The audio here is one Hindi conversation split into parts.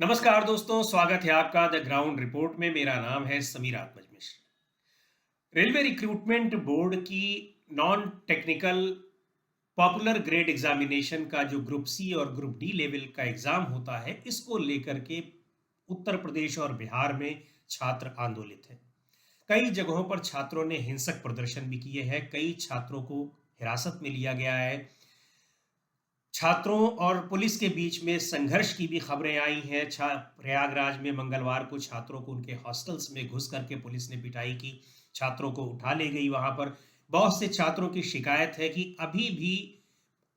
नमस्कार दोस्तों, स्वागत है आपका द ग्राउंड रिपोर्ट में। मेरा नाम है समीर आत्मज मिश्र। रेलवे रिक्रूटमेंट बोर्ड की non technical popular grade examination का जो ग्रुप सी और ग्रुप डी लेवल का एग्जाम होता है, इसको लेकर के उत्तर प्रदेश और बिहार में छात्र आंदोलित हैं। कई जगहों पर छात्रों ने हिंसक प्रदर्शन भी किए हैं। कई छात्रों को हिरासत में लिया गया है। छात्रों और पुलिस के बीच में संघर्ष की भी खबरें आई हैं। प्रयागराज में मंगलवार को छात्रों को उनके हॉस्टल्स में घुस करके पुलिस ने पिटाई की। छात्रों को उठा ले गई। वहां पर बहुत से छात्रों की शिकायत है कि अभी भी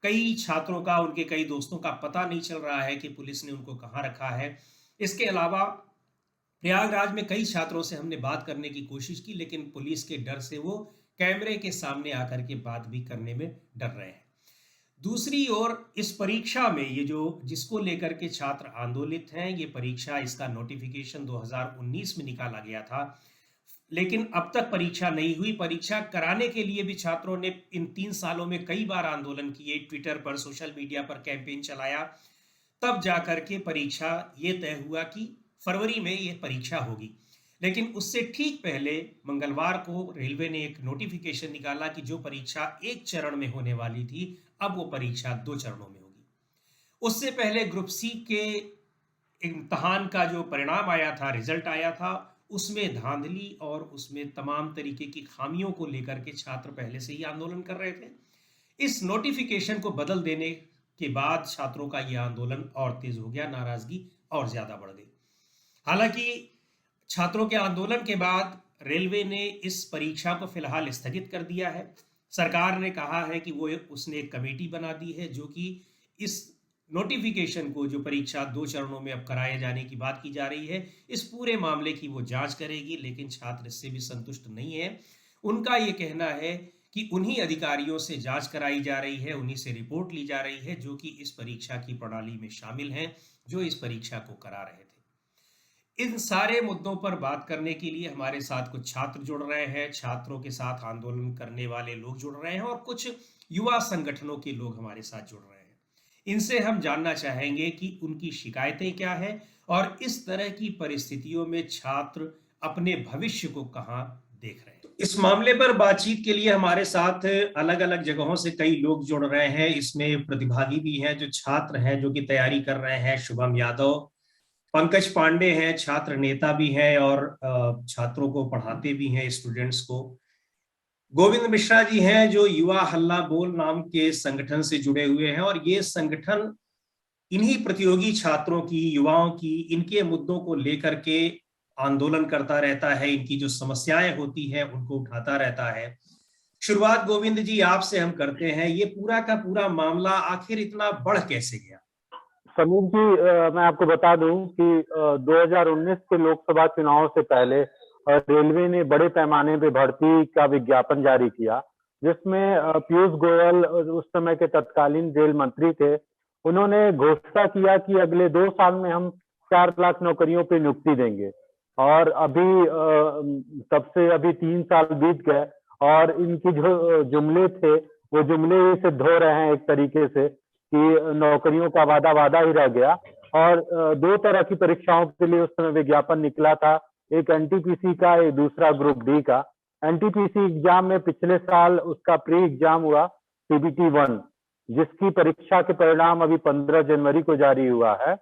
कई छात्रों का, उनके कई दोस्तों का पता नहीं चल रहा है कि पुलिस ने उनको कहाँ रखा है। इसके अलावा प्रयागराज में कई छात्रों से हमने बात करने की कोशिश की, लेकिन पुलिस के डर से वो कैमरे के सामने आकर के बात भी करने में डर रहे हैं। दूसरी ओर इस परीक्षा में ये जो जिसको लेकर के छात्र आंदोलित हैं, ये परीक्षा, इसका नोटिफिकेशन 2019 में निकाला गया था, लेकिन अब तक परीक्षा नहीं हुई। परीक्षा कराने के लिए भी छात्रों ने इन 3 सालों में कई बार आंदोलन किए, ट्विटर पर, सोशल मीडिया पर कैंपेन चलाया। तब जाकर के परीक्षा ये तय हुआ कि फरवरी में ये परीक्षा होगी। लेकिन उससे ठीक पहले मंगलवार को रेलवे ने एक नोटिफिकेशन निकाला कि जो परीक्षा एक चरण में होने वाली थी, अब वो परीक्षा 2 चरणों में होगी। उससे पहले ग्रुप सी के इम्तहान का जो परिणाम आया था, रिजल्ट आया था, उसमें धांधली और उसमें तमाम तरीके की खामियों को लेकर के छात्र पहले से ही आंदोलन कर रहे थे। इस नोटिफिकेशन को बदल देने के बाद छात्रों का यह आंदोलन और तेज हो गया, नाराजगी और ज्यादा बढ़ गई। हालांकि छात्रों के आंदोलन के बाद रेलवे ने इस परीक्षा को फिलहाल स्थगित कर दिया है। सरकार ने कहा है कि उसने एक कमेटी बना दी है जो कि इस नोटिफिकेशन को, जो परीक्षा 2 चरणों में अब कराए जाने की बात की जा रही है, इस पूरे मामले की वो जांच करेगी। लेकिन छात्र इससे भी संतुष्ट नहीं है। उनका ये कहना है कि उन्हीं अधिकारियों से जांच कराई जा रही है, उन्हीं से रिपोर्ट ली जा रही है जो कि इस परीक्षा की प्रणाली में शामिल हैं, जो इस परीक्षा को करा रहे थे। इन सारे मुद्दों पर बात करने के लिए हमारे साथ कुछ छात्र जुड़ रहे हैं, छात्रों के साथ आंदोलन करने वाले लोग जुड़ रहे हैं और कुछ युवा संगठनों के लोग हमारे साथ जुड़ रहे हैं। इनसे हम जानना चाहेंगे कि उनकी शिकायतें क्या है और इस तरह की परिस्थितियों में छात्र अपने भविष्य को कहाँ देख रहे हैं। इस मामले पर बातचीत के लिए हमारे साथ अलग अलग जगहों से कई लोग जुड़ रहे हैं। इसमें प्रतिभागी भी हैं, जो छात्र हैं, जो कि तैयारी कर रहे हैं। शुभम यादव, पंकज पांडे हैं, छात्र नेता भी हैं और छात्रों को पढ़ाते भी हैं, स्टूडेंट्स को। गोविंद मिश्रा जी हैं, जो युवा हल्ला बोल नाम के संगठन से जुड़े हुए हैं और ये संगठन इन्हीं प्रतियोगी छात्रों की, युवाओं की, इनके मुद्दों को लेकर के आंदोलन करता रहता है। इनकी जो समस्याएं होती हैं उनको उठाता रहता है। शुरुआत गोविंद जी आपसे हम करते हैं। ये पूरा का पूरा मामला आखिर इतना बढ़ कैसे गया? समीर जी, मैं आपको बता दूं कि 2019 के लोकसभा चुनाव से पहले रेलवे ने बड़े पैमाने पे भर्ती का विज्ञापन जारी किया, जिसमें पीयूष गोयल उस समय के तत्कालीन रेल मंत्री थे। उन्होंने घोषणा किया कि अगले 2 साल में हम 4 लाख नौकरियों पे नियुक्ति देंगे। और अभी तब से अभी 3 साल बीत गए और इनकी जो जुमले थे, वो जुमले सिद्ध हो रहे हैं एक तरीके से कि नौकरियों का वादा वादा ही रह गया। और 2 तरह की परीक्षाओं के लिए उस समय विज्ञापन निकला था, एक एनटीपीसी का, एक दूसरा ग्रुप डी का। एनटीपीसी एग्जाम में पिछले साल उसका प्री एग्जाम हुआ सीबीटी 1, जिसकी परीक्षा के परिणाम अभी 15 जनवरी को जारी हुआ है।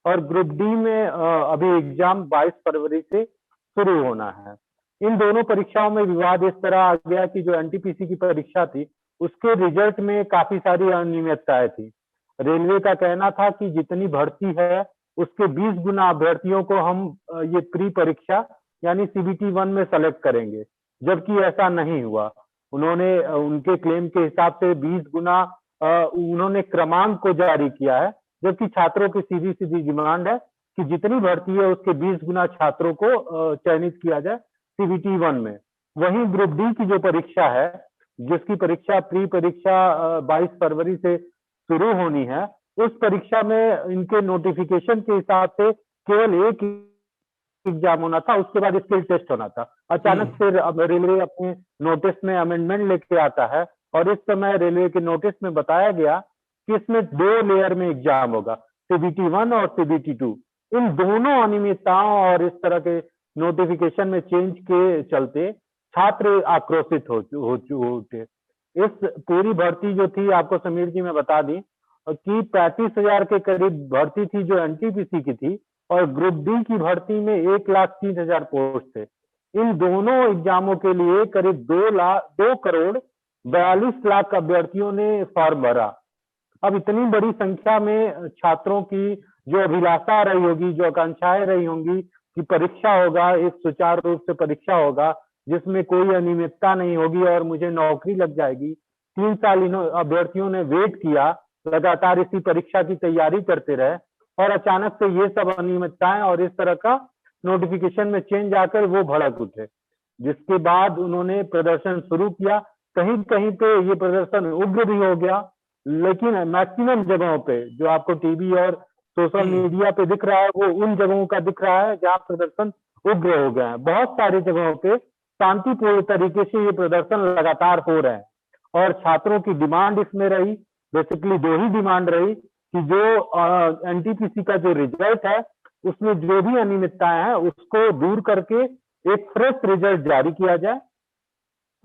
और ग्रुप डी में अभी एग्जाम 22 फरवरी से शुरू होना है। इन दोनों परीक्षाओं में विवाद इस तरह आ गया कि जो एनटीपीसी की परीक्षा थी, उसके रिजल्ट में काफी सारी अनियमितताएं थी। रेलवे का कहना था कि जितनी भर्ती है उसके 20 गुना अभ्यर्थियों को हम ये प्री परीक्षा यानी सीबीटी 1 में सेलेक्ट करेंगे, जबकि ऐसा नहीं हुआ। उन्होंने उनके क्लेम के हिसाब से 20 गुना उन्होंने क्रमांक को जारी किया है, जबकि छात्रों की सीधी सीधी डिमांड है कि जितनी भर्ती है उसके 20 गुना छात्रों को चयनित किया जाए सीबीटी 1 में। वहीं ग्रुप डी की जो परीक्षा है, जिसकी परीक्षा प्री परीक्षा 22 फरवरी से शुरू होनी है, उस परीक्षा में इनके नोटिफिकेशन के हिसाब से केवल एक एग्जाम होना था, उसके बाद स्किल टेस्ट होना था। अचानक फिर अब रेलवे अपने नोटिस में अमेंडमेंट लेके आता है और इस समय रेलवे के नोटिस में बताया गया कि इसमें 2 लेयर में एग्जाम होगा, सीबीटी 1 और सीबीटी 2। इन दोनों अनियमितताओं और इस तरह के नोटिफिकेशन में चेंज के चलते छात्र आक्रोशित हो उठे। इस पूरी भर्ती जो थी, आपको समीर जी मैं बता दी कि 35,000 के करीब भर्ती थी जो एनटीपीसी की थी, और ग्रुप डी की भर्ती में 1,30,000 पोस्ट थे। इन दोनों एग्जामों के लिए करीब 2,42,00,000 अभ्यर्थियों ने फॉर्म भरा। अब इतनी बड़ी संख्या में छात्रों की जो अभिलाषा रही होगी, जो आकांक्षाएं रही होंगी कि परीक्षा होगा, एक सुचारू रूप से परीक्षा होगा जिसमें कोई अनियमितता नहीं होगी और मुझे नौकरी लग जाएगी। 3 साल इन अभ्यर्थियों ने वेट किया, लगातार इसी परीक्षा की तैयारी करते रहे, और अचानक से ये सब अनियमितताएं और इस तरह का नोटिफिकेशन में चेंज आकर वो भड़क उठे, जिसके बाद उन्होंने प्रदर्शन शुरू किया। कहीं कहीं पे ये प्रदर्शन उग्र भी हो गया, लेकिन मैक्सिमम जगहों पे जो आपको टीवी और सोशल मीडिया पे दिख रहा है, वो उन जगहों का दिख रहा है जहाँ प्रदर्शन उग्र हो गए हैं। बहुत सारी जगहों पे शांतिपूर्ण तरीके से ये प्रदर्शन लगातार हो रहे हैं, और छात्रों की डिमांड इसमें रही, बेसिकली 2 ही डिमांड रही कि जो एनटीपीसी का जो रिजल्ट है उसमें जो भी अनियमितताएं हैं उसको दूर करके एक फ्रेश रिजल्ट जारी किया जाए,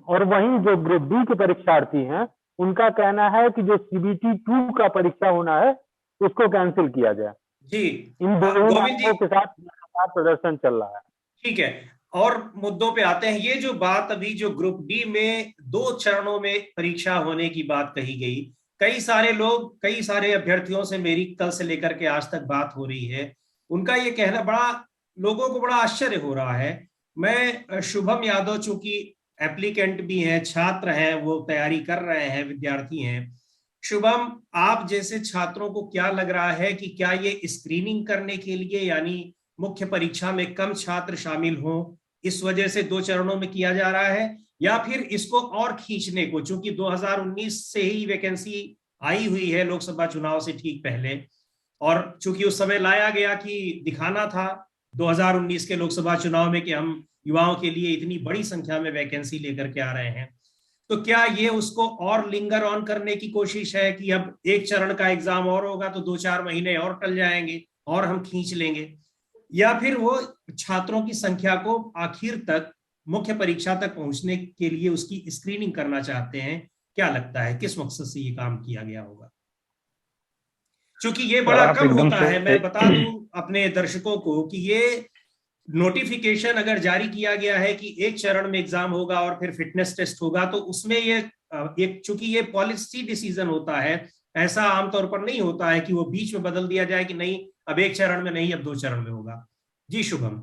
और वहीं जो ग्रुप डी के परीक्षार्थी हैं उनका कहना है कि जो सीबीटी 2 का परीक्षा होना है उसको कैंसिल किया जाए। जी इन दोनों गोविंद जी, मांगों के साथ लगातार प्रदर्शन चल रहा है। ठीक है। और मुद्दों पे आते हैं। ये जो बात अभी जो ग्रुप डी में 2 चरणों में परीक्षा होने की बात कही गई, कई सारे लोग, कई सारे अभ्यर्थियों से मेरी कल से लेकर के आज तक बात हो रही है, उनका ये कहना बड़ा, लोगों को बड़ा आश्चर्य हो रहा है। मैं शुभम यादव, चूंकि एप्लीकेंट भी हैं, छात्र हैं, वो तैयारी कर रहे हैं, विद्यार्थी हैं। शुभम, आप जैसे छात्रों को क्या लग रहा है कि क्या ये स्क्रीनिंग करने के लिए, यानी मुख्य परीक्षा में कम छात्र शामिल हों, इस वजह से 2 चरणों में किया जा रहा है, या फिर इसको और खींचने को, चूंकि 2019 से ही वैकेंसी आई हुई है लोकसभा चुनाव से ठीक पहले, और चूंकि उस समय लाया गया कि दिखाना था 2019 के लोकसभा चुनाव में कि हम युवाओं के लिए इतनी बड़ी संख्या में वैकेंसी लेकर के आ रहे हैं, तो क्या ये उसको और लिंगर ऑन करने की कोशिश है कि अब एक चरण का एग्जाम और होगा तो 2-4 महीने और टल जाएंगे और हम खींच लेंगे, या फिर वो छात्रों की संख्या को आखिर तक मुख्य परीक्षा तक पहुंचने के लिए उसकी स्क्रीनिंग करना चाहते हैं? क्या लगता है किस मकसद से ये काम किया गया होगा? क्योंकि ये सर बड़ा आप कम एकदम होता से है। मैं बता दूं अपने दर्शकों को कि ये नोटिफिकेशन अगर जारी किया गया है कि एक चरण में एग्जाम होगा और फिर फिटनेस टेस्ट होगा, तो उसमें ये एक, चूंकि ये पॉलिसी डिसीजन होता है, ऐसा आमतौर पर नहीं होता है कि वो बीच में बदल दिया जाए कि नहीं अब एक चरण में नहीं, अब 2 चरण में होगा। जी शुभम।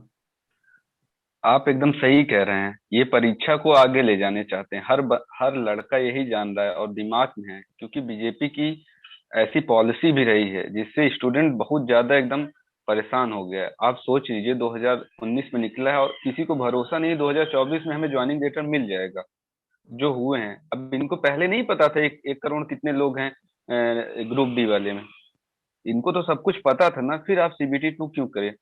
आप एकदम सही कह रहे हैं। ये परीक्षा को आगे ले जाने चाहते हैं, हर लड़का यही जान रहा है और दिमाग में है, क्योंकि बीजेपी की ऐसी पॉलिसी भी रही है जिससे स्टूडेंट बहुत ज्यादा एकदम परेशान हो गया है। आप सोच लीजिए 2019 में निकला है और किसी को भरोसा नहीं 2024 में हमें ज्वाइनिंग लेटर मिल जाएगा। जो हुए हैं, अब इनको पहले नहीं पता था 1 करोड़ कितने लोग हैं ग्रुप डी वाले में। इनको तो सब कुछ पता था ना, फिर आप सीबीटी 2 क्यों करें?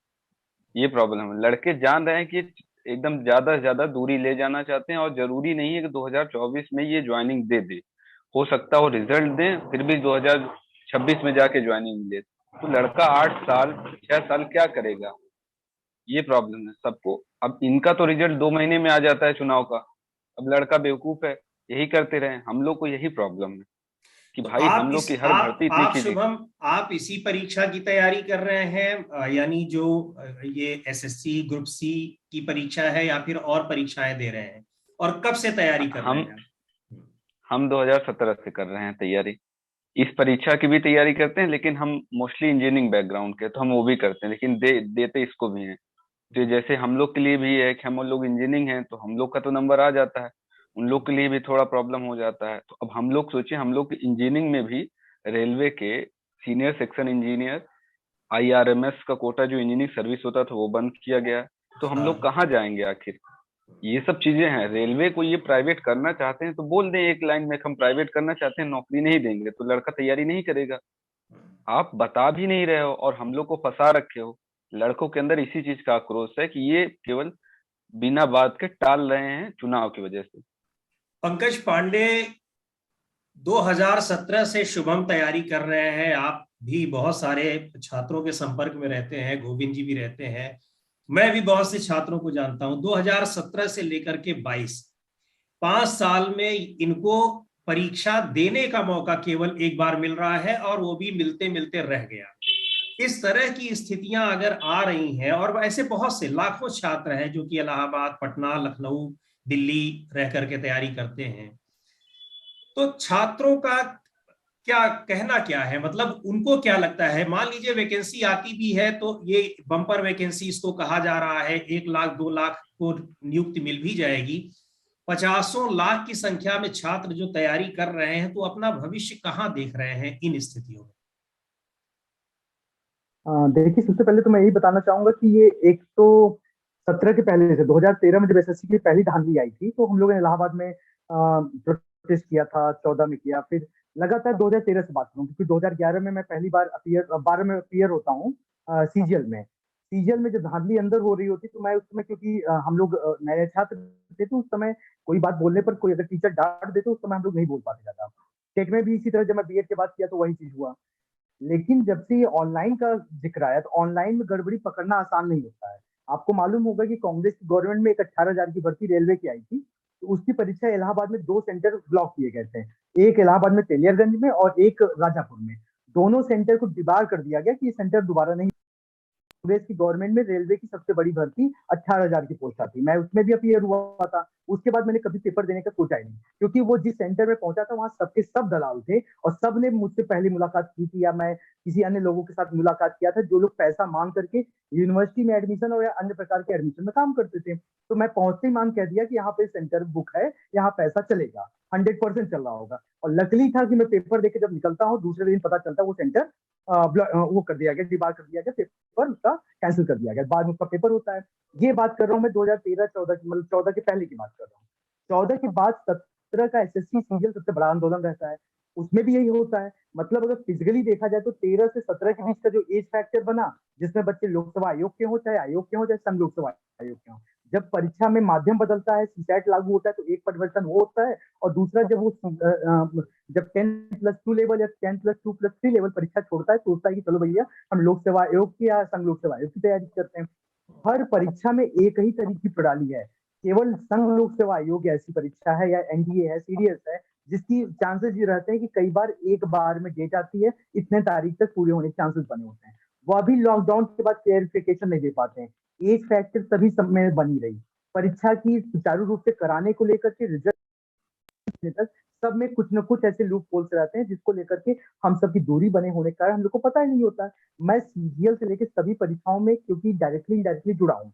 ये प्रॉब्लम है। लड़के जान रहे हैं कि एकदम ज्यादा से ज्यादा दूरी ले जाना चाहते हैं, और जरूरी नहीं है कि 2024 में ये ज्वाइनिंग दे दे। हो सकता है वो रिजल्ट दें फिर भी 2026 में जाके ज्वाइनिंग मिले। तो लड़का 8 साल 6 साल क्या करेगा? ये प्रॉब्लम है सबको। अब इनका तो रिजल्ट 2 महीने में आ जाता है चुनाव का। अब लड़का बेवकूफ है, यही करते रहे। हम लोग को यही प्रॉब्लम है कि तो भाई हम लोग की हर भर्ती इतनी आप खींची। शुभम, आप इसी परीक्षा की तैयारी कर रहे हैं, यानी जो ये एसएससी ग्रुप सी की परीक्षा है, या फिर और परीक्षाएं दे रहे हैं, और कब से तैयारी कर रहे हम हैं? हम 2017 से कर रहे हैं तैयारी। इस परीक्षा की भी तैयारी करते हैं, लेकिन हम मोस्टली इंजीनियरिंग बैकग्राउंड के, तो हम वो भी करते हैं, लेकिन देते इसको भी हैं। तो जैसे हम लोग के लिए भी है कि हम लोग इंजीनियरिंग हैं तो हम लोग का तो नंबर आ जाता है, उन लोग के लिए भी थोड़ा प्रॉब्लम हो जाता है। तो अब हम लोग सोचिए, हम लोग इंजीनियरिंग में भी रेलवे के सीनियर सेक्शन इंजीनियर, आईआरएमएस का कोटा जो इंजीनियरिंग सर्विस होता था वो बंद किया गया। तो हम लोग हाँ। कहाँ जाएंगे आखिर? ये सब चीजें हैं। रेलवे को ये प्राइवेट करना चाहते हैं तो बोल दें एक लाइन में, हम प्राइवेट करना चाहते हैं, नौकरी नहीं देंगे, तो लड़का तैयारी नहीं करेगा। आप बता भी नहीं रहे हो और हम लोग को फंसा रखे हो। लड़कों के अंदर इसी चीज का आक्रोश है कि ये केवल बिना बात के टाल रहे हैं चुनाव की वजह से। पंकज पांडे, 2017 से शुभम तैयारी कर रहे हैं, आप भी बहुत सारे छात्रों के संपर्क में रहते हैं, गोविंद जी भी रहते हैं, मैं भी बहुत से छात्रों को जानता हूं। 2017 से लेकर के 22 5 साल में इनको परीक्षा देने का मौका केवल एक बार मिल रहा है, और वो भी मिलते मिलते रह गया। इस तरह की स्थितियां अगर आ रही हैं, और ऐसे बहुत से लाखों छात्र हैं जो कि इलाहाबाद, पटना, लखनऊ, दिल्ली रह करके तैयारी करते हैं, तो छात्रों का क्या कहना क्या है? मतलब उनको क्या लगता है? मान लीजिए वैकेंसी आती भी है तो ये बम्पर वैकेंसी इसको कहा जा रहा है, 1 लाख 2 लाख को नियुक्ति मिल भी जाएगी, 50 लाख की संख्या में छात्र जो तैयारी कर रहे हैं, तो अपना भविष्य कहाँ देख रहे हैं इन स्थितियों में? देखिए, सबसे पहले तो मैं यही बताना चाहूंगा कि ये एक तो 17 के पहले से 2013 में जब एसएससी की पहली धांधली आई थी तो हम लोगों ने इलाहाबाद में प्रोटेस्ट किया था, 14 में किया, फिर लगातार 2013 से बात करूं क्योंकि 2011 में मैं पहली बार अपीयर 12 में अपीयर होता हूँ सीजीएल में। सीजीएल में जब धांधली अंदर हो रही होती तो मैं उस समय, क्योंकि हम लोग नए छात्र थे, तो उस समय कोई बात बोलने पर कोई अगर टीचर डांट देते उस समय हम लोग नहीं बोल पाते ज्यादा। टेट में भी इसी तरह जब मैं बीएड के बाद किया तो वही चीज हुआ। लेकिन जब से ये ऑनलाइन का जिक्र आया तो ऑनलाइन में गड़बड़ी पकड़ना आसान नहीं होता है। आपको मालूम होगा कि कांग्रेस की गवर्नमेंट में एक 18,000 की भर्ती रेलवे की आई थी, तो उसकी परीक्षा इलाहाबाद में 2 सेंटर ब्लॉक किए गए थे, एक इलाहाबाद में तेलियारगंज में और एक राजापुर में। दोनों सेंटर को डिबार कर दिया गया कि ये सेंटर दोबारा नहीं। कांग्रेस की गवर्नमेंट में रेलवे की सबसे बड़ी भर्ती 18,000 की पोस्ट आती, मैं उसमें भी अपीयर हुआ था। उसके बाद मैंने कभी पेपर देने का सोचा ही नहीं, क्योंकि वो जिस सेंटर में पहुंचा था वहां सबके सब दलाल थे और सब ने मुझसे पहले मुलाकात की थी या मैं किसी अन्य लोगों के साथ मुलाकात किया था जो लोग पैसा मांग करके यूनिवर्सिटी में एडमिशन और या अन्य प्रकार के एडमिशन में काम करते थे। तो मैं पहुंचते ही मांग कह दिया कि यहाँ पे सेंटर बुक है, यहाँ पैसा चलेगा, 100% चल रहा होगा। और लकली था कि मैं पेपर देके जब निकलता हूँ दूसरे दिन पता चलता वो सेंटर वो कर दिया गया, डिबार कर दिया गया, पेपर उसका कैंसिल कर दिया गया, बाद में उसका पेपर होता है। ये बात कर रहा हूँ मैं 2013-14 की, मतलब 14 के पहले की बात कर रहा हूँ। 14 के बाद 17 का एसएससी सीजीएल सबसे बड़ा आंदोलन रहता है, उसमें भी यही होता है। मतलब अगर फिजिकली देखा जाए तो 13 से 17 के बीच का जो एज फैक्टर बना, जिसमें बच्चे लोकसभा आयोग के हो, चाहे आयोग के हो, चाहे संघ लोकसभा आयोग के हो, जब परीक्षा में माध्यम बदलता है, सीसैट लागू होता है, तो एक परिवर्तन वो होता है। और दूसरा, जब वो जब 10+2 लेवल या 10+2+3 लेवल परीक्षा छोड़ता है, सोचता है कि चलो भैया हम लोकसभा आयोग की या संघ लोकसभा आयोग की तैयारी करते हैं। हर परीक्षा में एक ही तरह की प्रणाली है, केवल संघ लोक सेवा आयोग ऐसी परीक्षा है या एनडीए है, सीडीएस है, जिसकी चांसेस ये रहते हैं कि कई बार एक बार में डेट आती है, इतने तारीख तक पूरे होने के चांसेस बने होते हैं। वो अभी लॉकडाउन के बाद क्लेरिफिकेशन नहीं दे पाते हैं। एज फैक्टर सभी सब में बनी रही, परीक्षा की सुचारू रूप से कराने को लेकर के रिजल्ट तक सब में कुछ न कुछ ऐसे लूप होल्स रहते हैं जिसको लेकर के हम सब की दूरी बने होने का हम लोग को पता ही नहीं होता है। मैं सीजीएल से लेकर सभी परीक्षाओं में, क्योंकि डायरेक्टली इनडायरेक्टली जुड़ा हूँ,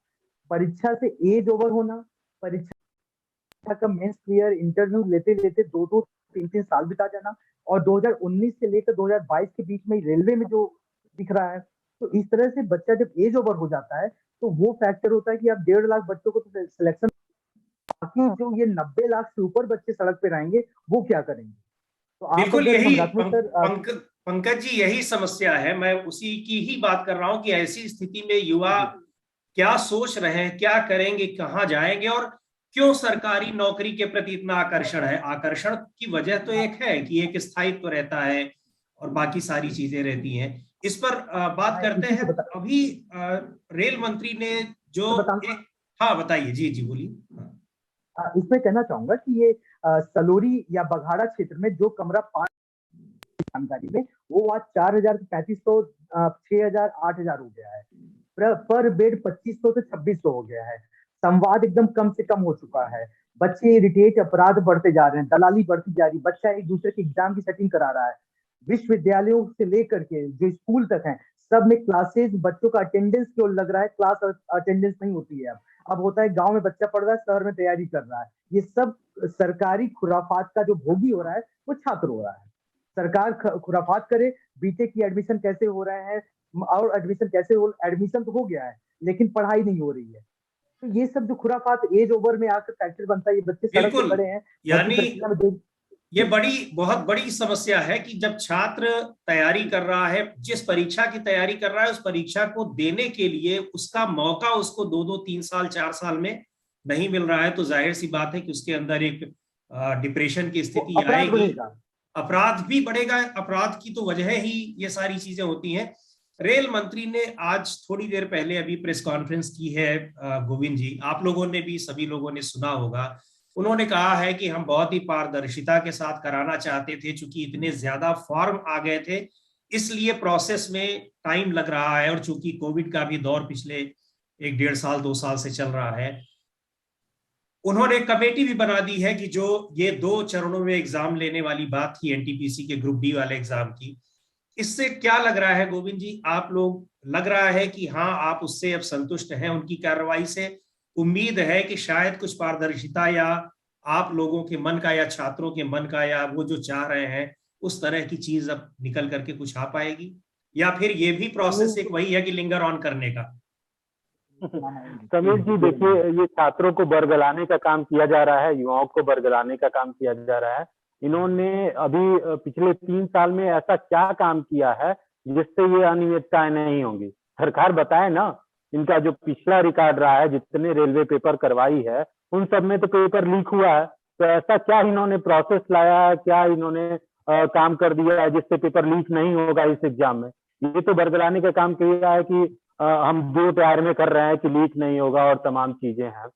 परीक्षा से एज ओवर होना, परीक्षा का मेंस क्लियर, इंटरव्यू लेते लेते 2-2, 3-3 साल बिता जाना, और 2019 से लेकर 2022 के बीच में रेलवे में जो दिख रहा है, तो इस तरह से बच्चा जब एज ओवर हो जाता है तो वो फैक्टर होता है कि आप 1.5 लाख बच्चों को तो सिलेक्शन, बाकी जो ये 90 लाख से ऊपर बच्चे सड़क पे रहेंगे वो क्या करेंगे? तो आप बिल्कुल अगर यही हम सर पंकज जी, यही समस्या है। मैं उसी की ही बात कर रहा हूं कि ऐसी स्थिति में युवा क्या सोच रहे हैं, क्या करेंगे, कहाँ जाएंगे, और क्यों सरकारी नौकरी के प्रति इतना आकर्षण है? आकर्षण की वजह तो एक है कि एक स्थायित्व रहता है और बाकी सारी चीजें रहती हैं। इस पर बात करते इसी हैं। को बता अभी रेल मंत्री ने जो बताना, हाँ बताइए, जी जी बोलिए। हाँ। इसमें कहना चाहूंगा कि ये सलोरी या बघाड़ा क्षेत्र में जो कमरा 5 जानकारी में, वो आज 4,000 से 3,500, 6,000, 8,000 हो गया है। पर बेड 2,500 से 2,600 हो गया है। संवाद एकदम कम से कम हो चुका है। बच्चे इरिटेट, अपराध बढ़ते जा रहे हैं, दलाली बढ़ती जा रही, बच्चा एक दूसरे के एग्जाम की सेटिंग करा रहा है। विश्वविद्यालयों से लेकर के जो स्कूल तक है, सब में क्लासेस, बच्चों का अटेंडेंस केवल लग रहा है, क्लास अटेंडेंस नहीं होती है। अब होता है गांव में बच्चा पढ़ रहा है, शहर में तैयारी कर रहा है। ये सब सरकारी खुराफात का जो भोगी हो रहा है वो छात्र हो रहा है। सरकार खुराफात करे, बीटेक की एडमिशन कैसे हो रहे हैं, और एडमिशन कैसे हो, एडमिशन तो हो गया है लेकिन पढ़ाई नहीं हो रही है। तो ये सब जो खुराफात एज ओवर में आकर फैक्टर बनता है, ये बच्चे सड़क पे बिल्कुल, खड़े हैं, भर्ती यानी प्रक्रिया में देख। ये बहुत बड़ी समस्या है कि जब छात्र तैयारी कर रहा है, जिस परीक्षा की तैयारी कर रहा है, उस परीक्षा को देने के लिए उसका मौका उसको 2-2, 3 साल, 4 साल में नहीं मिल रहा है, तो जाहिर सी बात है कि उसके अंदर एक डिप्रेशन की वो स्थिति अपराध आएगी। बढ़ेगा। अपराध भी बढ़ेगा। अपराध की तो वजह ही ये सारी चीजें होती हैं। रेल मंत्री ने आज थोड़ी देर पहले अभी प्रेस कॉन्फ्रेंस की है, गोविंद जी, आप लोगों ने भी, सभी लोगों ने सुना होगा। उन्होंने कहा है कि हम बहुत ही पारदर्शिता के साथ कराना चाहते थे, चूंकि इतने ज्यादा फॉर्म आ गए थे इसलिए प्रोसेस में टाइम लग रहा है, और चूंकि कोविड का भी दौर पिछले 1 डेढ़ साल 2 साल से चल रहा है, उन्होंने कमेटी भी बना दी है कि जो ये 2 चरणों में एग्जाम लेने वाली बात थी एनटीपीसी के ग्रुप डी वाले एग्जाम की, इससे क्या लग रहा है गोविंद जी, आप लोग, लग रहा है कि हाँ आप उससे अब संतुष्ट हैं उनकी कार्रवाई से? उम्मीद है कि शायद कुछ पारदर्शिता या आप लोगों के मन का या छात्रों के मन का या वो जो चाह रहे हैं उस तरह की चीज अब निकल करके कुछ आ पाएगी, या फिर ये भी प्रोसेस एक वही है कि लिंगर ऑन करने का? समीर जी, देखिए, ये छात्रों को बरगलाने का काम किया जा रहा है, युवाओं को बरगलाने का काम किया जा रहा है। इन्होंने अभी पिछले 3 साल में ऐसा क्या काम किया है जिससे ये अनियमितताएं नहीं होंगी? सरकार बताए ना। इनका जो पिछला रिकॉर्ड रहा है, जितने रेलवे पेपर करवाई है, उन सब में तो पेपर लीक हुआ है। तो ऐसा क्या इन्होंने प्रोसेस लाया, क्या इन्होंने काम कर दिया है जिससे पेपर लीक नहीं होगा इस एग्जाम में? ये तो बरगलाने का काम किया है कि हम 2 प्यार में कर रहे हैं कि लीक नहीं होगा और तमाम चीजें हैं।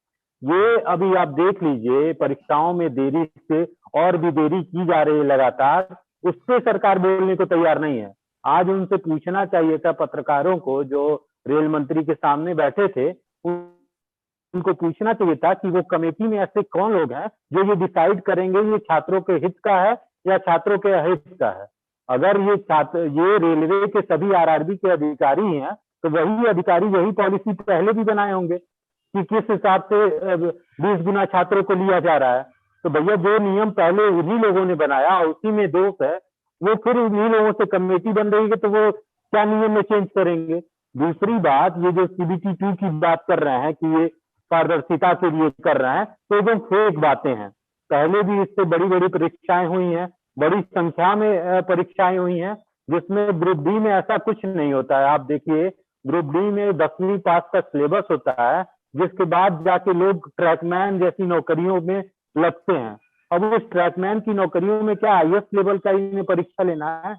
ये अभी आप देख लीजिए, परीक्षाओं में देरी से और भी देरी की जा रही है लगातार, उस पर सरकार बोलने को तैयार नहीं है। आज उनसे पूछना चाहिए था, पत्रकारों को जो रेल मंत्री के सामने बैठे थे, उनको पूछना चाहिए था कि वो कमेटी में ऐसे कौन लोग हैं जो ये डिसाइड करेंगे ये छात्रों के हित का है या छात्रों के अहित का है। अगर ये रेलवे के सभी आरआरबी के अधिकारी हैं, तो वही अधिकारी वही पॉलिसी पहले भी बनाए होंगे कि किस हिसाब से 20 गुना छात्रों को लिया जा रहा है। तो भैया, जो नियम पहले उन्हीं लोगों ने बनाया, उसी में दोष है, वो फिर उन्हीं लोगों से कमेटी बन रही है, तो वो क्या नियम में चेंज करेंगे? दूसरी बात, ये जो CBT 2 की बात कर रहे हैं कि ये पारदर्शिता के लिए कर रहे हैं, तो एकदम फेक बातें हैं। पहले भी इससे बड़ी बड़ी परीक्षाएं हुई हैं, बड़ी संख्या में परीक्षाएं हुई हैं, जिसमें ग्रुप डी में ऐसा कुछ नहीं होता है। आप देखिए, ग्रुप डी में 10वीं पास का सिलेबस होता है, जिसके बाद जाके लोग ट्रैकमैन जैसी नौकरियों में लगते हैं। अब उस ट्रैकमैन की नौकरियों में क्या IAS लेवल का इन्हें परीक्षा लेना है?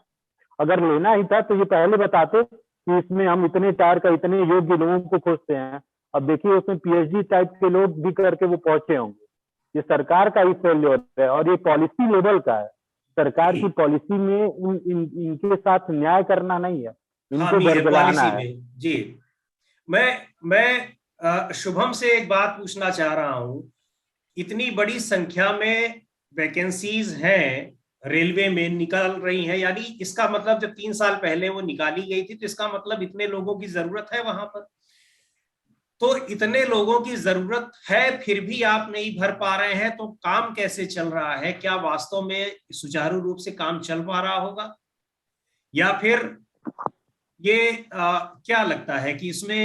अगर लेना ही था तो ये पहले बताते कि इसमें हम इतने टायर का इतने योग्य लोगों को खोजते हैं। अब देखिए, उसमें PhD टाइप के लोग भी करके वो पहुंचे होंगे। ये सरकार का ही फेल्योर है और ये पॉलिसी लेवल का है। सरकार की पॉलिसी में इनके साथ न्याय करना नहीं है, इनको बरगलाना है। जी, मैं शुभम से एक बात पूछना चाह रहा हूं। इतनी बड़ी संख्या में वैकेंसीज हैं रेलवे में निकल रही हैं, यानी इसका मतलब जब 3 साल पहले वो निकाली गई थी तो इसका मतलब इतने लोगों की जरूरत है वहां पर। तो इतने लोगों की जरूरत है फिर भी आप नहीं भर पा रहे हैं, तो काम कैसे चल रहा है? क्या वास्तव में सुचारू रूप से काम चल पा रहा होगा, या फिर ये क्या लगता है कि इसमें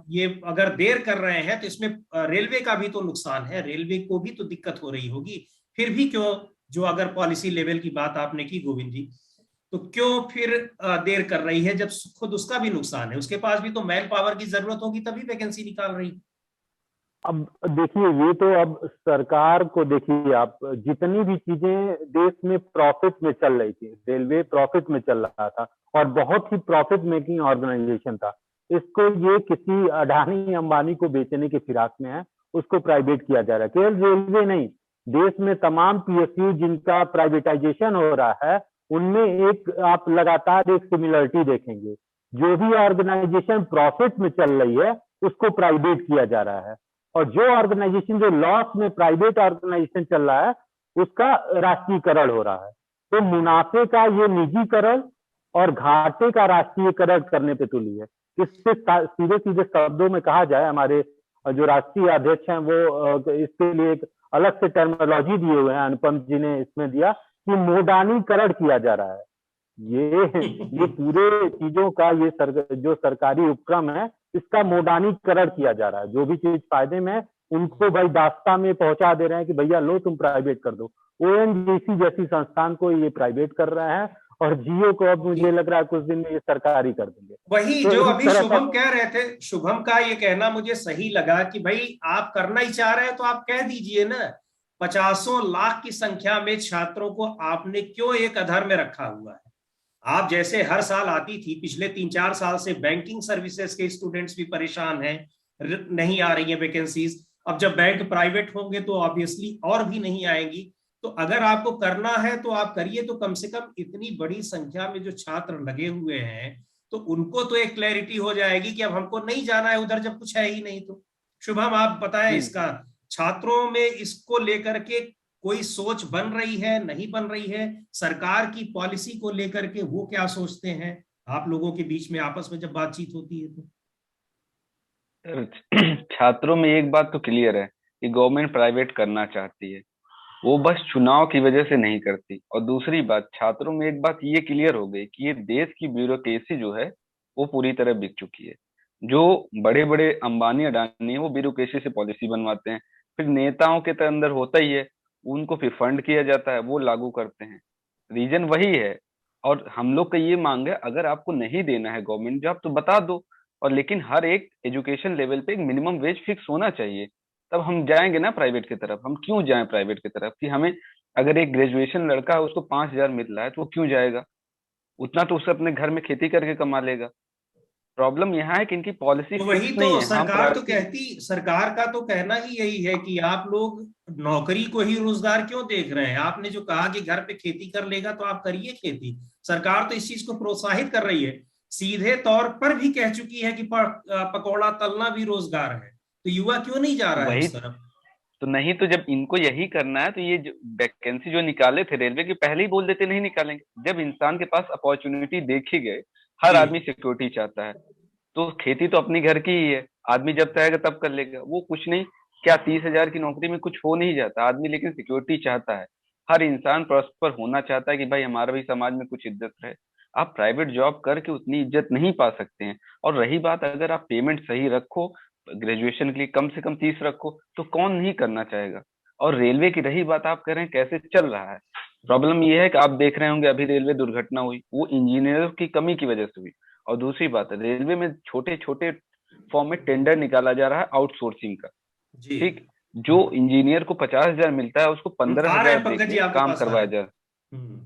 ये अगर देर कर रहे हैं तो इसमें रेलवे का भी तो नुकसान है, रेलवे को भी तो दिक्कत हो रही होगी। फिर भी क्यों, जो अगर पॉलिसी लेवल की बात आपने की गोविंद जी, तो क्यों फिर देर कर रही है जब खुद उसका भी नुकसान है? उसके पास भी तो मैन पावर की जरूरत होगी तभी वैकेंसी निकाल रही। अब देखिए, ये तो अब सरकार को देखिए, आप जितनी भी चीजें देश में प्रॉफिट में चल रही थी, रेलवे प्रॉफिट में चल रहा था और बहुत ही प्रॉफिट मेकिंग ऑर्गेनाइजेशन था, इसको ये किसी अडानी अंबानी को बेचने के फिराक में है, उसको प्राइवेट किया जा रहा है। केवल रेलवे नहीं, देश में तमाम PSU जिनका प्राइवेटाइजेशन हो रहा है, उनमें एक आप लगातार एक सिमिलरिटी देखेंगे। जो भी ऑर्गेनाइजेशन प्रॉफिट में चल रही है उसको प्राइवेट किया जा रहा है, और जो ऑर्गेनाइजेशन जो लॉस में प्राइवेट ऑर्गेनाइजेशन चल रहा है उसका राष्ट्रीयकरण हो रहा है। तो मुनाफे का ये निजीकरण और घाटे का राष्ट्रीयकरण करने पे तुली है। इससे सीधे सीधे शब्दों में कहा जाए, हमारे जो राष्ट्रीय अध्यक्ष हैं वो इसके लिए एक अलग से टर्मिनोलॉजी दिए हुए हैं, अनुपम जी ने इसमें दिया कि मोडानीकरण किया जा रहा है। ये पूरे चीजों का ये जो सरकारी उपक्रम है, इसका मोडानीकरण किया जा रहा है। जो भी चीज फायदे में है उनको भाई दास्ता में पहुंचा दे रहे हैं कि भैया लो तुम प्राइवेट कर दो। ONGC जैसी संस्थान को ये प्राइवेट कर रहे हैं और जियो को अब मुझे लग रहा है कुछ दिन में ये सरकारी कर देंगे। वही तो जो अभी शुभम कह रहे थे, शुभम का ये कहना मुझे सही लगा कि भाई आप करना ही चाह रहे हैं तो आप कह दीजिए ना, पचासों लाख की संख्या में छात्रों को आपने क्यों एक अधर में रखा हुआ है? आप जैसे हर साल आती थी, पिछले 3-4 साल से बैंकिंग सर्विसेज के स्टूडेंट्स भी परेशान हैं, नहीं आ रही है वैकेंसीज। अब जब बैंक प्राइवेट होंगे तो ऑब्वियसली और भी नहीं आएंगी। तो अगर आपको करना है तो आप करिए, तो कम से कम इतनी बड़ी संख्या में जो छात्र लगे हुए हैं तो उनको तो एक क्लैरिटी हो जाएगी कि अब हमको नहीं जाना है उधर, जब कुछ है ही नहीं तो। शुभम, आप बताएं, जी इसका छात्रों में इसको लेकर के कोई सोच बन रही है, नहीं बन रही है? सरकार की पॉलिसी को लेकर के वो क्या सोचते हैं? आप लोगों के बीच में आपस में जब बातचीत होती है तो। सर, छात्रों में एक बात तो क्लियर है कि गवर्नमेंट प्राइवेट करना चाहती है, वो बस चुनाव की वजह से नहीं करती। और दूसरी बात, छात्रों में एक बात ये क्लियर हो गई कि ये देश की ब्यूरोक्रेसी जो है वो पूरी तरह बिक चुकी है। जो बड़े बड़े अंबानी अडानी है वो ब्यूरोक्रेसी से पॉलिसी बनवाते हैं, फिर नेताओं के तो अंदर होता ही है, उनको फिर फंड किया जाता है, वो लागू करते हैं। रीजन वही है। और हम लोग का ये मांग है, अगर आपको नहीं देना है गवर्नमेंट जॉब तो बता दो। और लेकिन हर एक एजुकेशन लेवल पे एक मिनिमम वेज फिक्स होना चाहिए, तब हम जाएंगे ना प्राइवेट की तरफ। हम क्यों जाएं प्राइवेट की तरफ कि हमें, अगर एक ग्रेजुएशन लड़का है उसको 5,000 मिल रहा है तो वो क्यों जाएगा? उतना तो उससे अपने घर में खेती करके कमा लेगा। प्रॉब्लम यहाँ है कि इनकी पॉलिसी तो फिक्स वही तो नहीं है। हम सरकार तो प्रायोरिटी। कहती, सरकार का तो कहना ही यही है कि आप लोग नौकरी को ही रोजगार क्यों देख रहे हैं? आपने जो कहा कि घर पे खेती कर लेगा तो आप करिए खेती। सरकार तो इस चीज को प्रोत्साहित कर रही है, सीधे तौर पर भी कह चुकी है कि पकौड़ा तलना भी रोजगार है। तो युवा क्यों नहीं जा रहा है वही उस तरफ? तो, नहीं तो जब इनको यही करना है तो ये वैकेंसी जो निकाले थे रेलवे की, पहले ही बोल देते नहीं निकालेंगे। जब इंसान के पास अपॉर्चुनिटी देखी गए, हर जी। आदमी सिक्योरिटी चाहता है, तो खेती तो अपनी घर की ही है। आदमी जब चाहेगा तब कर लेगा, वो कुछ नहीं। क्या 30,000 की नौकरी में कुछ हो नहीं जाता आदमी, लेकिन सिक्योरिटी चाहता है। हर इंसान प्रॉस्पर होना चाहता है कि भाई हमारा भी समाज में कुछ इज्जत रहे। आप प्राइवेट जॉब करके उतनी इज्जत नहीं पा सकते हैं। और रही बात, अगर आप पेमेंट सही रखो, ग्रेजुएशन के लिए कम से कम 30 रखो, तो कौन नहीं करना चाहेगा। और रेलवे की रही बात, आप कह रहे हैं कैसे चल रहा है। प्रॉब्लम ये है कि आप देख रहे होंगे अभी रेलवे दुर्घटना हुई, वो इंजीनियरों की कमी की वजह से हुई। और दूसरी बात है, रेलवे में छोटे छोटे फॉर्म में टेंडर निकाला जा रहा है आउटसोर्सिंग का। जी। ठीक। जो इंजीनियर को 50,000 मिलता है उसको पंद्रह आ रहे हैं हजार दे पंकज जी, के आपके काम पास आ रहे करवाया हैं। जा। हम्म।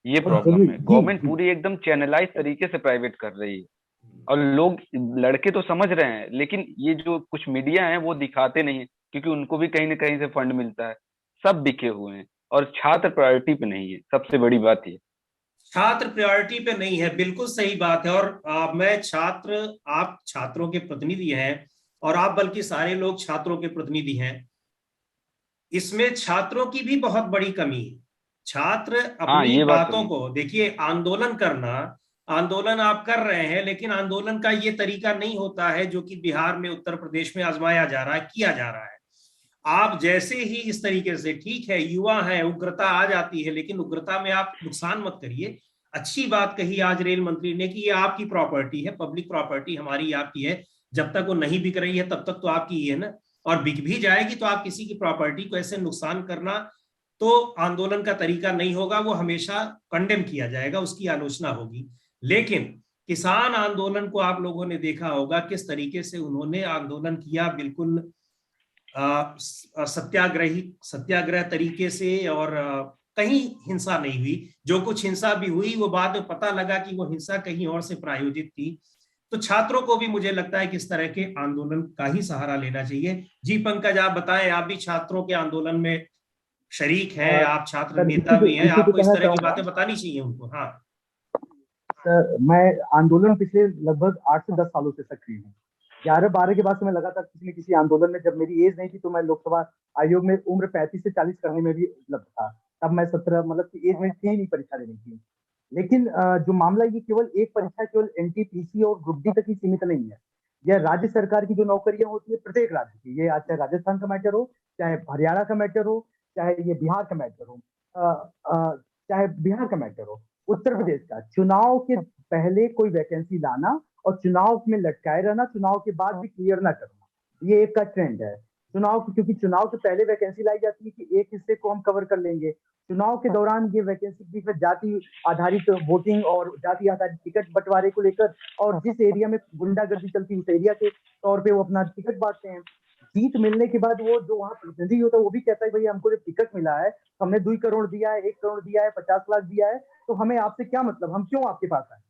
ये और प्रॉब्लम चलिए है, जी गवर्नमेंट जी पूरी एकदम चैनलाइज तरीके से प्राइवेट कर रही है। और लोग, लड़के तो समझ रहे हैं, लेकिन ये जो कुछ मीडिया है वो दिखाते नहीं है, क्योंकि उनको भी कहीं ना कहीं से फंड मिलता है। सब बिके हुए हैं और छात्र प्रायोरिटी पे नहीं है, सबसे बड़ी बात ये। छात्र प्रायोरिटी पे नहीं है, बिल्कुल सही बात है। और मैं छात्र, आप छात्रों के प्रतिनिधि हैं और आप बल्कि सारे लोग छात्रों के प्रतिनिधि हैं। इसमें छात्रों की भी बहुत बड़ी कमी है। छात्र हाँ, अपनी ये बात तो बातों नहीं। को देखिए, आंदोलन करना, आंदोलन आप कर रहे हैं, लेकिन आंदोलन का ये तरीका नहीं होता है जो कि बिहार में, उत्तर प्रदेश में आजमाया जा रहा है, किया जा रहा है। आप जैसे ही इस तरीके से, ठीक है युवा है, उग्रता आ जाती है, लेकिन उग्रता में आप नुकसान मत करिए। अच्छी बात कही आज रेल मंत्री ने कि ये आपकी प्रॉपर्टी है, पब्लिक प्रॉपर्टी हमारी आपकी है। जब तक वो नहीं बिक रही है तब तक तो आपकी ही है ना। और बिक भी जाएगी तो आप किसी की प्रॉपर्टी को ऐसे नुकसान करना तो आंदोलन का तरीका नहीं होगा, वो हमेशा कंडेम किया जाएगा, उसकी आलोचना होगी। लेकिन किसान आंदोलन को आप लोगों ने देखा होगा किस तरीके से उन्होंने आंदोलन किया, बिल्कुल सत्याग्रही सत्याग्रह तरीके से। और कहीं हिंसा नहीं हुई, जो कुछ हिंसा भी हुई वो बाद में पता लगा कि वो हिंसा कहीं और से प्रायोजित थी। तो छात्रों को भी मुझे लगता है कि इस तरह के आंदोलन का ही सहारा लेना चाहिए। जी पंकज, आप बताएं, आप भी छात्रों के आंदोलन में शरीक हैं, आप छात्र सर नेता भी हैं, इसी पे आपको इस कहना तरह की चाहूंगा बातें बतानी चाहिए उनको। हाँ। सर, मैं आंदोलन पिछले लगभग 8 से 10 सालों से सक्रिय हूँ। 11-12 के बाद से मैं लगातार किसी न किसी आंदोलन में, जब मेरी एज नहीं थी तो मैं लोकसभा आयोग में उम्र 35 से 40 करने में भी उपलब्ध था। तब मैं 17, मतलब की एज में थी ही नहीं परीक्षा देने की। लेकिन जो मामला, ये केवल एक परीक्षा, केवल एनटीपीसी और ग्रुप डी तक ही सीमित नहीं है। यह राज्य सरकार की जो नौकरियां होती है प्रत्येक राज्य की, ये चाहे राजस्थान का मैटर हो, चाहे हरियाणा का मैटर हो, चाहे ये बिहार का मैटर हो, चाहे बिहार का मैटर हो, उत्तर प्रदेश का, चुनाव के पहले कोई वैकेंसी लाना और चुनाव में लटकाए रहना, चुनाव के बाद भी क्लियर ना करना, ये एक का ट्रेंड है। क्योंकि चुनाव के पहले वैकेंसी लाई जाती है कि एक हिस्से को हम कवर कर लेंगे, चुनाव के दौरान ये वैकेंसी भी फिर जाति आधारित वोटिंग और जाति आधारित टिकट बंटवारे को लेकर, और जिस एरिया में गुंडागर्दी चलती है उस एरिया के तौर पे वो अपना टिकट बांटते हैं। सीट मिलने के बाद वो जो वहाँ प्रतिनिधि होता है वो भी कहता है भाई हमको जो टिकट मिला है, हमने 2 करोड़ दिया है, 1 करोड़ दिया है, 50 लाख दिया है, तो हमें आपसे क्या मतलब, हम क्यों आपके पास आए?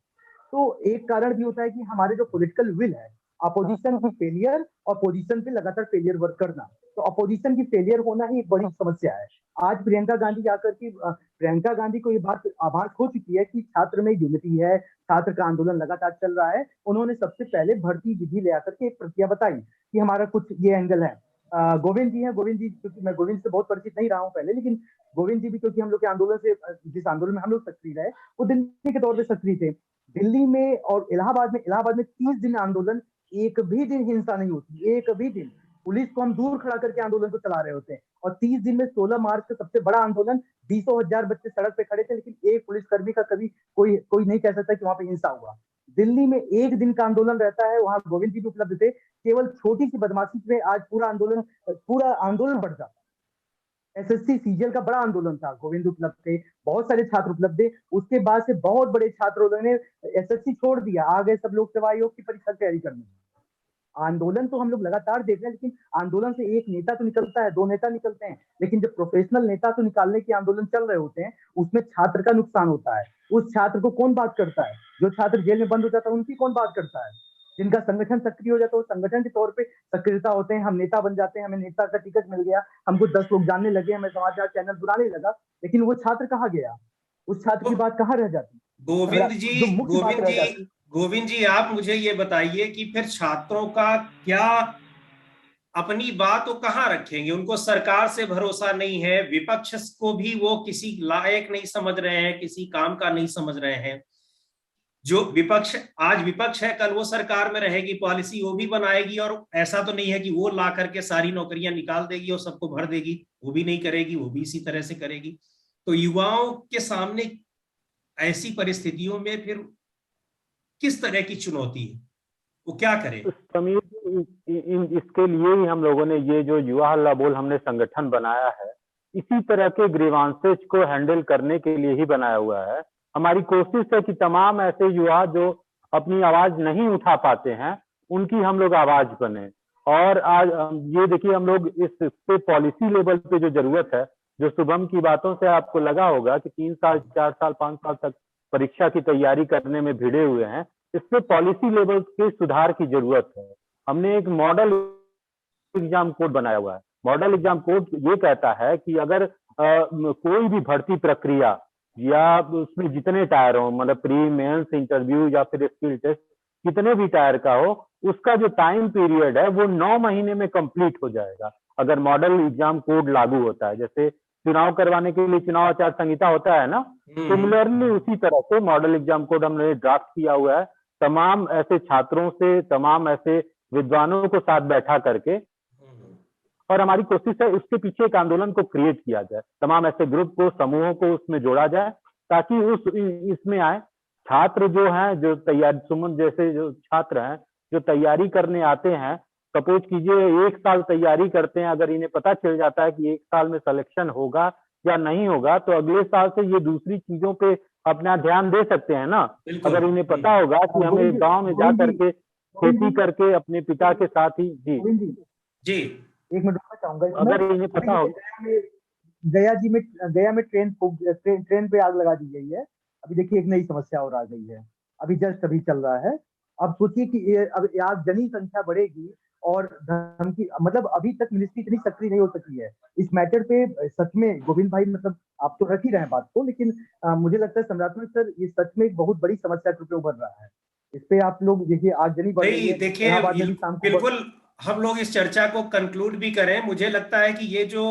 तो एक कारण भी होता है कि हमारे जो पॉलिटिकल विल है, अपोजिशन की फेलियर और पोजीशन पे लगातार फेलियर वर्क करना। तो अपोजिशन की फेलियर होना ही एक बड़ी समस्या है। आज प्रियंका गांधी आकर के प्रियंका गांधी को ये बात आभास हो चुकी है कि छात्र में यूनिटी है, छात्र का आंदोलन लगातार चल रहा है। उन्होंने सबसे पहले भर्ती विधि ले आकर के एक प्रक्रिया बताई कि हमारा कुछ ये एंगल है। गोविंद जी हैं, गोविंद जी, क्योंकि मैं गोविंद से बहुत परिचित नहीं रहा हूँ पहले, लेकिन गोविंद जी भी क्योंकि हम लोग के आंदोलन से, जिस आंदोलन में हम लोग सक्रिय रहे, वो दिल्ली के तौर पे सक्रिय थे। दिल्ली में और इलाहाबाद में 30 दिन आंदोलन, एक भी दिन हिंसा नहीं होती, एक भी दिन। पुलिस को हम दूर खड़ा करके आंदोलन को चला रहे होते हैं, और 30 दिन में 16 मार्च का सबसे बड़ा आंदोलन, 20,000 बच्चे सड़क पे खड़े थे, लेकिन एक पुलिसकर्मी का कभी कोई नहीं कह सकता कि वहां पे हिंसा हुआ। दिल्ली में एक दिन का आंदोलन रहता है, वहां गोविंद जी भी उपलब्ध थे। केवल छोटी सी बदमाशी में आज पूरा आंदोलन बढ़ जाता। एसएससी सीजीएल का बड़ा आंदोलन था, गोविंद उपलब्ध थे, बहुत सारे छात्र उपलब्ध थे। उसके बाद से बहुत बड़े छात्रों ने एसएससी छोड़ दिया, आ गए सब लोक सेवा आयोग की परीक्षा की तैयारी करने। आंदोलन तो हम लोग लगातार देख रहे हैं, लेकिन आंदोलन से एक नेता तो निकलता है, 2 नेता निकलते हैं, लेकिन जब प्रोफेशनल नेता तो निकालने के आंदोलन चल रहे होते हैं, उसमें छात्र का नुकसान होता है। उस छात्र को कौन बात करता है? जो छात्र जेल में बंद हो जाता है उनकी कौन बात करता है? जिनका संगठन सक्रिय हो जाता है, वो संगठन के तौर पे सक्रियता होते हैं, हम नेता बन जाते हैं, हमें नेता का टिकट मिल गया, हमको 10 लोग जानने लगे, हमें समाचार चैनल बुलाने लगा, लेकिन वो छात्र कहाँ गया? उस छात्र की बात कहाँ रह जाती? गोविंद जी, जो मुख्य बात रह जाती। गोविंद जी, आप मुझे ये बताइए कि फिर छात्रों का क्या, अपनी बात वो कहाँ रखेंगे? उनको सरकार से भरोसा नहीं है, विपक्ष को भी वो किसी लायक नहीं समझ रहे हैं, किसी काम का नहीं समझ रहे हैं। जो विपक्ष आज विपक्ष है, कल वो सरकार में रहेगी, पॉलिसी वो भी बनाएगी, और ऐसा तो नहीं है कि वो ला करके सारी नौकरियां निकाल देगी और सबको भर देगी, वो भी नहीं करेगी, वो भी इसी तरह से करेगी। तो युवाओं के सामने ऐसी परिस्थितियों में फिर किस तरह की चुनौती है, वो क्या करे? समीर, इसके लिए ही हम लोगों ने ये जो युवा हल्ला बोल हमने संगठन बनाया है, इसी तरह के ग्रीवांसेस को हैंडल करने के लिए ही बनाया हुआ है। हमारी कोशिश है कि तमाम ऐसे युवा जो अपनी आवाज नहीं उठा पाते हैं, उनकी हम लोग आवाज बने। और आज ये देखिए, हम लोग इस पे पॉलिसी लेवल पे जो जरूरत है, जो शुभम की बातों से आपको लगा होगा कि 3 साल 4 साल 5 साल तक परीक्षा की तैयारी करने में भिड़े हुए हैं, इस पे पॉलिसी लेवल के सुधार की जरूरत है। हमने एक मॉडल एग्जाम कोड बनाया हुआ है। मॉडल एग्जाम कोड ये कहता है कि अगर कोई भी भर्ती प्रक्रिया या उसमें जितने टायर हो, मतलब प्री मेंस इंटरव्यू या फिर स्किल टेस्ट, कितने भी टायर का हो, उसका जो टाइम पीरियड है वो 9 महीने में कंप्लीट हो जाएगा अगर मॉडल एग्जाम कोड लागू होता है। जैसे चुनाव करवाने के लिए चुनाव आचार संहिता होता है ना, सिमिलरली उसी तरह से मॉडल एग्जाम कोड हमने ड्राफ्ट किया हुआ है। तमाम ऐसे छात्रों से, तमाम ऐसे विद्वानों को साथ बैठा करके, और हमारी कोशिश है उसके पीछे एक आंदोलन को क्रिएट किया जाए, तमाम ऐसे ग्रुप को, समूहों को उसमें जोड़ा जाए, ताकि इसमें आए छात्र जो हैं, जो तैयारी, सुमन जैसे जो छात्र हैं जो तैयारी करने आते हैं, सपोज कीजिए 1 साल तैयारी करते हैं, अगर इन्हें पता चल जाता है कि 1 साल में सिलेक्शन होगा या नहीं होगा, तो अगले साल से ये दूसरी चीजों पे अपना ध्यान दे सकते हैं ना। अगर इन्हें पता होगा कि हमें गांव में जा करके खेती करके अपने पिता के साथ ही, जी एक मिनट रुकना चाहूंगा, अगर इन्हें पता हो। गया में ट्रेन पे आग लगा दी गई है। अभी देखिए एक नई समस्या और आ गई है, अभी जस्ट अभी चल रहा है। अब सोचिए कि ये अब आगजनी संख्या बढ़ेगी, और धमकी, मतलब अभी तक मिनिस्ट्री इतनी सक्रिय नहीं हो सकी है इस मैटर पे। सच में गोविंद भाई, मतलब आप तो रख ही रहे हैं बात को, लेकिन मुझे लगता है सम्राटन सर, ये सच में एक बहुत बड़ी समस्या के रूप में उभर रहा है। इस पे आप लोग देखिए, आगजनी बढ़ रही है। देखिए, बिल्कुल हम लोग इस चर्चा को कंक्लूड भी करें। मुझे लगता है कि ये जो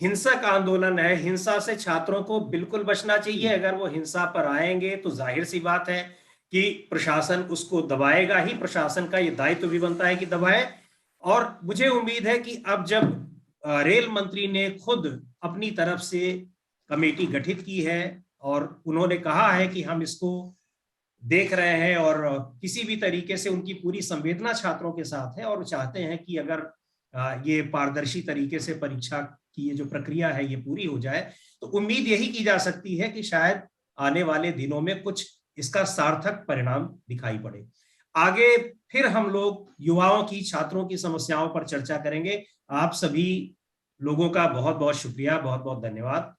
हिंसक आंदोलन है, हिंसा से छात्रों को बिल्कुल बचना चाहिए। अगर वो हिंसा पर आएंगे तो जाहिर सी बात है कि प्रशासन उसको दबाएगा ही, प्रशासन का ये दायित्व भी बनता है कि दबाए। और मुझे उम्मीद है कि अब जब रेल मंत्री ने खुद अपनी तरफ से कमेटी गठित की है और उन्होंने कहा है कि हम इसको देख रहे हैं, और किसी भी तरीके से उनकी पूरी संवेदना छात्रों के साथ है, और चाहते हैं कि अगर ये पारदर्शी तरीके से परीक्षा की ये जो प्रक्रिया है ये पूरी हो जाए, तो उम्मीद यही की जा सकती है कि शायद आने वाले दिनों में कुछ इसका सार्थक परिणाम दिखाई पड़े। आगे फिर हम लोग युवाओं की, छात्रों की समस्याओं पर चर्चा करेंगे। आप सभी लोगों का बहुत बहुत शुक्रिया, बहुत बहुत धन्यवाद।